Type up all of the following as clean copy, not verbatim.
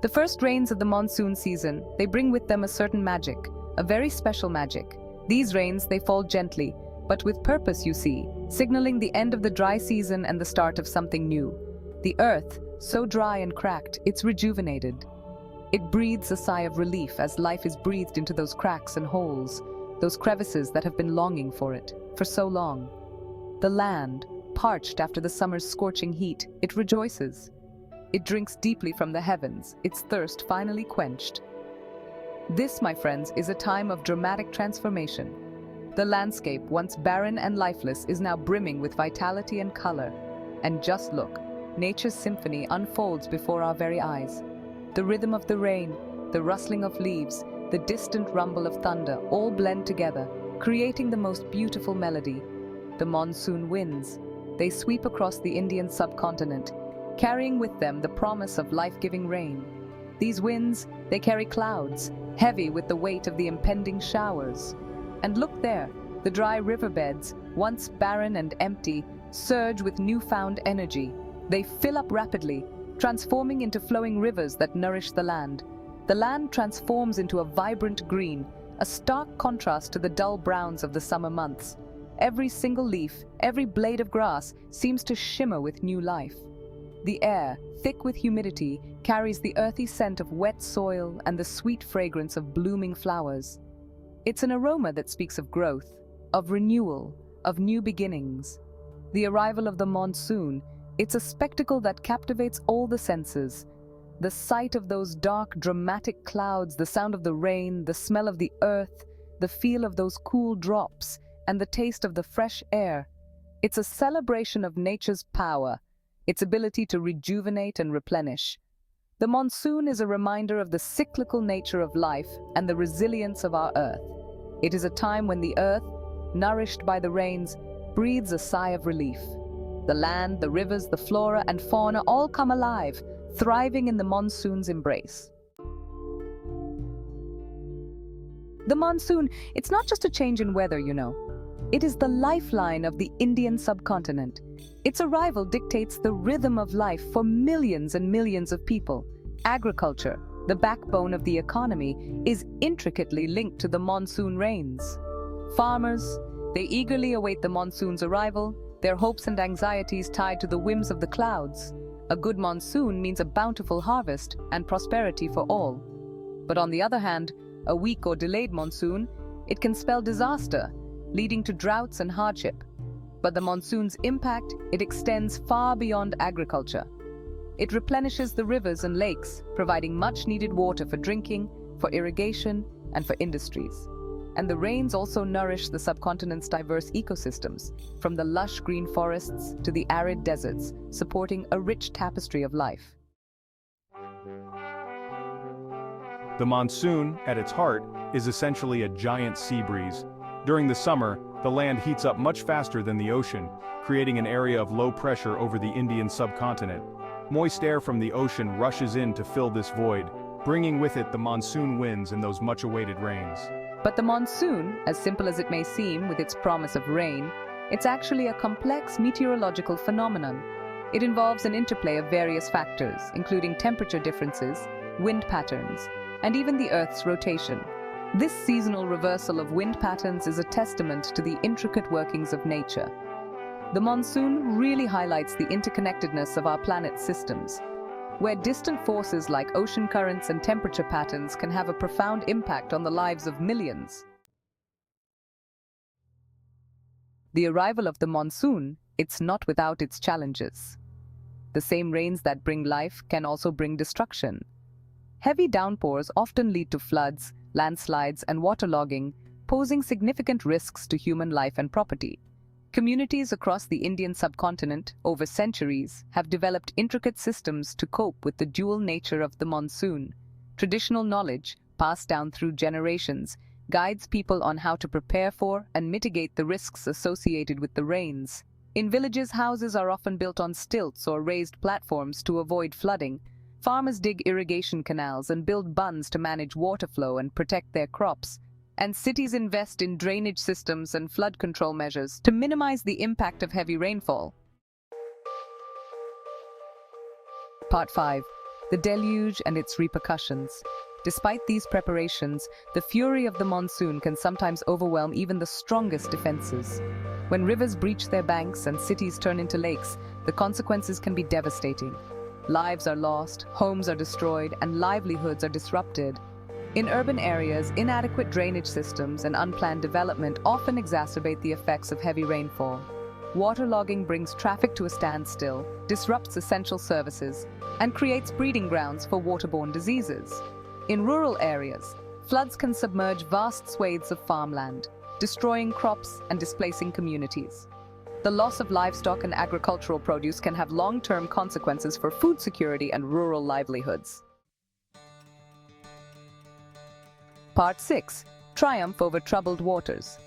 The first rains of the monsoon season, they bring with them a certain magic, a very special magic. These rains, they fall gently, but with purpose, you see, signaling the end of the dry season and the start of something new. The earth, so dry and cracked, it's rejuvenated. It breathes a sigh of relief as life is breathed into those cracks and holes, those crevices that have been longing for it, for so long. The land, parched after the summer's scorching heat, it rejoices. It drinks deeply from the heavens, its thirst finally quenched. This, my friends, is a time of dramatic transformation. The landscape, once barren and lifeless, is now brimming with vitality and color. And just look, nature's symphony unfolds before our very eyes. The rhythm of the rain, the rustling of leaves, the distant rumble of thunder all blend together, creating the most beautiful melody. The monsoon winds. They sweep across the Indian subcontinent, carrying with them the promise of life-giving rain. These winds, they carry clouds, heavy with the weight of the impending showers. And look there, the dry riverbeds, once barren and empty, surge with newfound energy. They fill up rapidly, transforming into flowing rivers that nourish the land. The land transforms into a vibrant green, a stark contrast to the dull browns of the summer months. Every single leaf, every blade of grass seems to shimmer with new life. The air, thick with humidity, carries the earthy scent of wet soil and the sweet fragrance of blooming flowers. It's an aroma that speaks of growth, of renewal, of new beginnings. The arrival of the monsoon, it's a spectacle that captivates all the senses. The sight of those dark, dramatic clouds, the sound of the rain, the smell of the earth, the feel of those cool drops, and the taste of the fresh air. It's a celebration of nature's power, its ability to rejuvenate and replenish. The monsoon is a reminder of the cyclical nature of life and the resilience of our earth. It is a time when the earth, nourished by the rains, breathes a sigh of relief. The land, the rivers, the flora and fauna all come alive, thriving in the monsoon's embrace. The monsoon, it's not just a change in weather, you know. It is the lifeline of the Indian subcontinent. Its arrival dictates the rhythm of life for millions and millions of people. Agriculture, the backbone of the economy, is intricately linked to the monsoon rains. Farmers, they eagerly await the monsoon's arrival, their hopes and anxieties tied to the whims of the clouds. A good monsoon means a bountiful harvest and prosperity for all. But on the other hand, a weak or delayed monsoon, it can spell disaster, leading to droughts and hardship. But the monsoon's impact, it extends far beyond agriculture. It replenishes the rivers and lakes, providing much-needed water for drinking, for irrigation, and for industries. And the rains also nourish the subcontinent's diverse ecosystems, from the lush green forests to the arid deserts, supporting a rich tapestry of life. The monsoon, at its heart, is essentially a giant sea breeze. During the summer, the land heats up much faster than the ocean, creating an area of low pressure over the Indian subcontinent. Moist air from the ocean rushes in to fill this void, bringing with it the monsoon winds and those much-awaited rains. But the monsoon, as simple as it may seem with its promise of rain, it's actually a complex meteorological phenomenon. It involves an interplay of various factors, including temperature differences, wind patterns, and even the Earth's rotation. This seasonal reversal of wind patterns is a testament to the intricate workings of nature. The monsoon really highlights the interconnectedness of our planet's systems, where distant forces like ocean currents and temperature patterns can have a profound impact on the lives of millions. The arrival of the monsoon, it's not without its challenges. The same rains that bring life can also bring destruction. Heavy downpours often lead to floods, landslides, and waterlogging, posing significant risks to human life and property. Communities across the Indian subcontinent, over centuries, have developed intricate systems to cope with the dual nature of the monsoon. Traditional knowledge, passed down through generations, guides people on how to prepare for and mitigate the risks associated with the rains. In villages, houses are often built on stilts or raised platforms to avoid flooding. Farmers dig irrigation canals and build bunds to manage water flow and protect their crops. And cities invest in drainage systems and flood control measures to minimize the impact of heavy rainfall. Part 5. the deluge and its repercussions. Despite these preparations, the fury of the monsoon can sometimes overwhelm even the strongest defenses. When rivers breach their banks and cities turn into lakes, the consequences can be devastating. Lives are lost, homes are destroyed, and livelihoods are disrupted. In urban areas, inadequate drainage systems and unplanned development often exacerbate the effects of heavy rainfall. Waterlogging brings traffic to a standstill, disrupts essential services, and creates breeding grounds for waterborne diseases. In rural areas, floods can submerge vast swathes of farmland, destroying crops and displacing communities. The loss of livestock and agricultural produce can have long-term consequences for food security and rural livelihoods. Part 6. Triumph over troubled waters.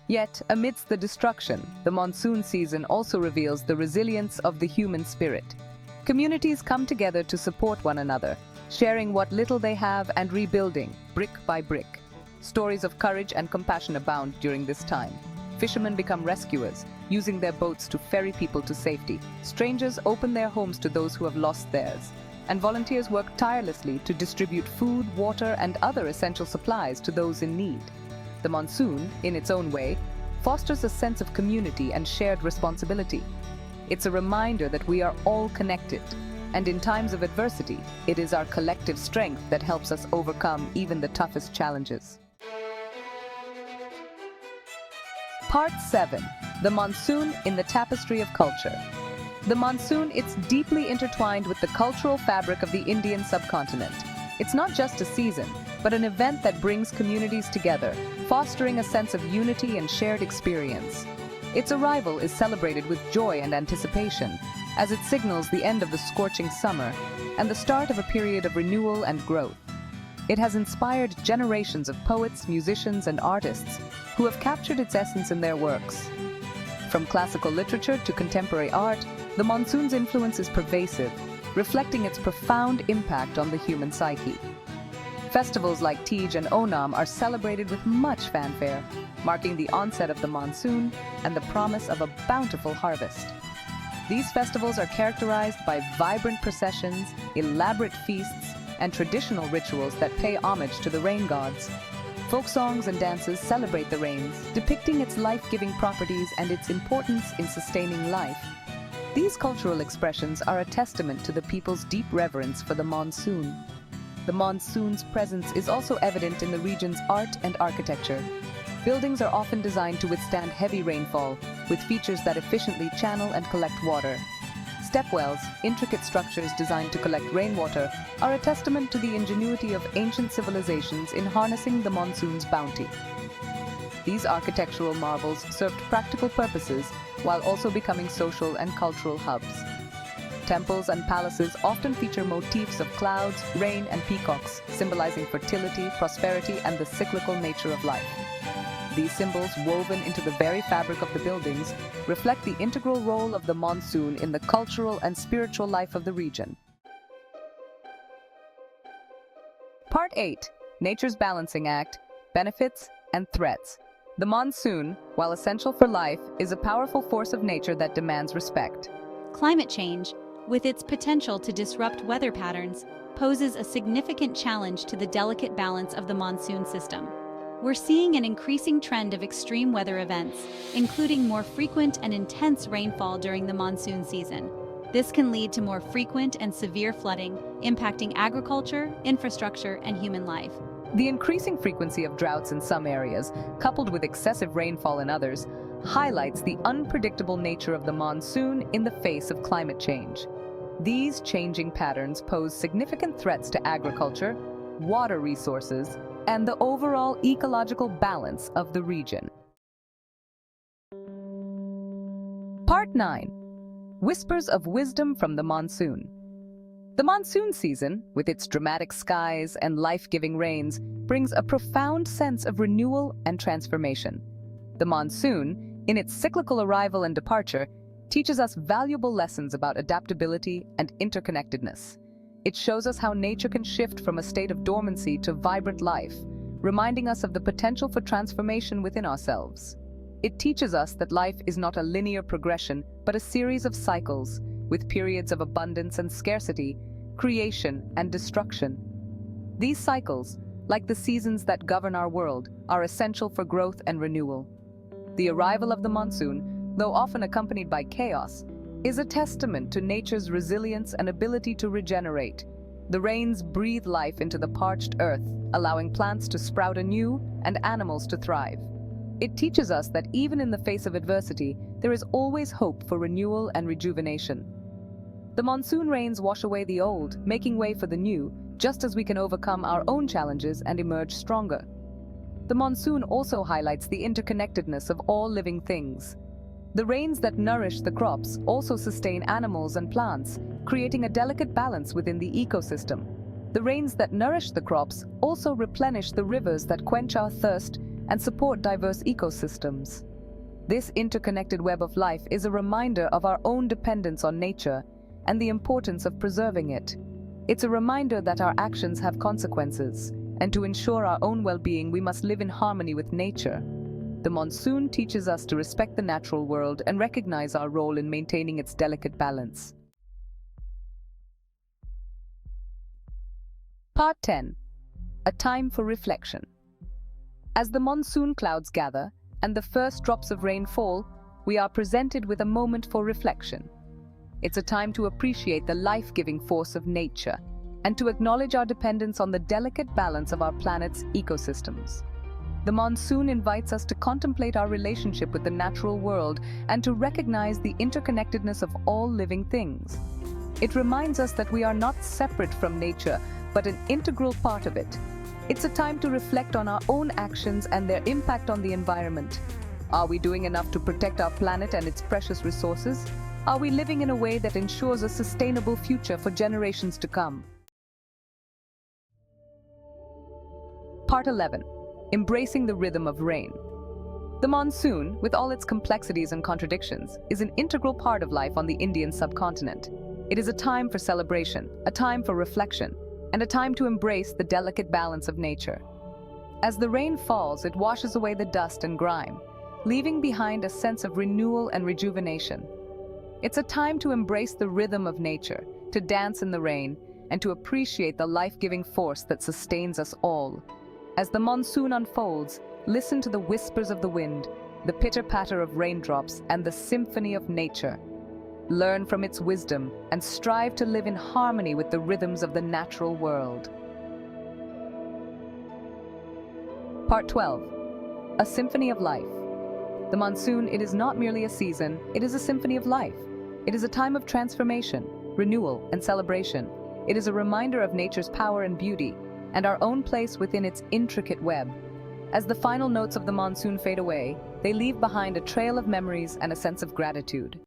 Yet, amidst the destruction, the monsoon season also reveals the resilience of the human spirit. Communities come together to support one another, sharing what little they have and rebuilding, brick by brick. Stories of courage and compassion abound during this time. Fishermen become rescuers, using their boats to ferry people to safety. Strangers open their homes to those who have lost theirs. And volunteers work tirelessly to distribute food, water, and other essential supplies to those in need. The monsoon, in its own way, fosters a sense of community and shared responsibility. It's a reminder that we are all connected, and in times of adversity, it is our collective strength that helps us overcome even the toughest challenges. Part 7. The monsoon in the tapestry of culture. The monsoon is deeply intertwined with the cultural fabric of the Indian subcontinent. It's not just a season, but an event that brings communities together, fostering a sense of unity and shared experience. Its arrival is celebrated with joy and anticipation, as it signals the end of the scorching summer and the start of a period of renewal and growth. It has inspired generations of poets, musicians, and artists who have captured its essence in their works. From classical literature to contemporary art, the monsoon's influence is pervasive, reflecting its profound impact on the human psyche. Festivals like Tej and Onam are celebrated with much fanfare, marking the onset of the monsoon and the promise of a bountiful harvest. These festivals are characterized by vibrant processions, elaborate feasts, and traditional rituals that pay homage to the rain gods. Folk songs and dances celebrate the rains, depicting its life-giving properties and its importance in sustaining life. These cultural expressions are a testament to the people's deep reverence for the monsoon. The monsoon's presence is also evident in the region's art and architecture. Buildings are often designed to withstand heavy rainfall, with features that efficiently channel and collect water. Stepwells, intricate structures designed to collect rainwater, are a testament to the ingenuity of ancient civilizations in harnessing the monsoon's bounty. These architectural marvels served practical purposes while also becoming social and cultural hubs. Temples and palaces often feature motifs of clouds, rain, and peacocks, symbolizing fertility, prosperity, and the cyclical nature of life. These symbols, woven into the very fabric of the buildings, reflect the integral role of the monsoon in the cultural and spiritual life of the region. Part 8. Nature's Balancing Act, Benefits and Threats. The monsoon, while essential for life, is a powerful force of nature that demands respect. Climate change, with its potential to disrupt weather patterns, poses a significant challenge to the delicate balance of the monsoon system. We're seeing an increasing trend of extreme weather events, including more frequent and intense rainfall during the monsoon season. This can lead to more frequent and severe flooding, impacting agriculture, infrastructure, and human life. The increasing frequency of droughts in some areas, coupled with excessive rainfall in others, highlights the unpredictable nature of the monsoon in the face of climate change. These changing patterns pose significant threats to agriculture, water resources, and the overall ecological balance of the region. Part 9. Whispers of Wisdom from the Monsoon. The monsoon season, with its dramatic skies and life-giving rains, brings a profound sense of renewal and transformation. The monsoon, in its cyclical arrival and departure, teaches us valuable lessons about adaptability and interconnectedness. It shows us how nature can shift from a state of dormancy to vibrant life, reminding us of the potential for transformation within ourselves. It teaches us that life is not a linear progression, but a series of cycles, with periods of abundance and scarcity, creation, and destruction. These cycles, like the seasons that govern our world, are essential for growth and renewal. The arrival of the monsoon, though often accompanied by chaos, is a testament to nature's resilience and ability to regenerate. The rains breathe life into the parched earth, allowing plants to sprout anew and animals to thrive. It teaches us that even in the face of adversity, there is always hope for renewal and rejuvenation. The monsoon rains wash away the old, making way for the new, just as we can overcome our own challenges and emerge stronger. The monsoon also highlights the interconnectedness of all living things. The rains that nourish the crops also sustain animals and plants, creating a delicate balance within the ecosystem. The rains that nourish the crops also replenish the rivers that quench our thirst and support diverse ecosystems. This interconnected web of life is a reminder of our own dependence on nature and the importance of preserving it. It's a reminder that our actions have consequences, and to ensure our own well-being, we must live in harmony with nature. The monsoon teaches us to respect the natural world and recognize our role in maintaining its delicate balance. Part 10. A time for reflection. As the monsoon clouds gather and the first drops of rain fall, we are presented with a moment for reflection. It's a time to appreciate the life-giving force of nature and to acknowledge our dependence on the delicate balance of our planet's ecosystems. The monsoon invites us to contemplate our relationship with the natural world and to recognize the interconnectedness of all living things. It reminds us that we are not separate from nature, but an integral part of it. It's a time to reflect on our own actions and their impact on the environment. Are we doing enough to protect our planet and its precious resources? Are we living in a way that ensures a sustainable future for generations to come? Part 11. Embracing the rhythm of rain. The monsoon, with all its complexities and contradictions, is an integral part of life on the Indian subcontinent. It is a time for celebration, a time for reflection, and a time to embrace the delicate balance of nature. As the rain falls, it washes away the dust and grime, leaving behind a sense of renewal and rejuvenation. It's a time to embrace the rhythm of nature, to dance in the rain, and to appreciate the life-giving force that sustains us all. As the monsoon unfolds, listen to the whispers of the wind, the pitter-patter of raindrops, and the symphony of nature. Learn from its wisdom and strive to live in harmony with the rhythms of the natural world. Part 12. A symphony of life. The monsoon, it is not merely a season, it is a symphony of life. It is a time of transformation, renewal, and celebration. It is a reminder of nature's power and beauty, and our own place within its intricate web. As the final notes of the monsoon fade away, they leave behind a trail of memories and a sense of gratitude.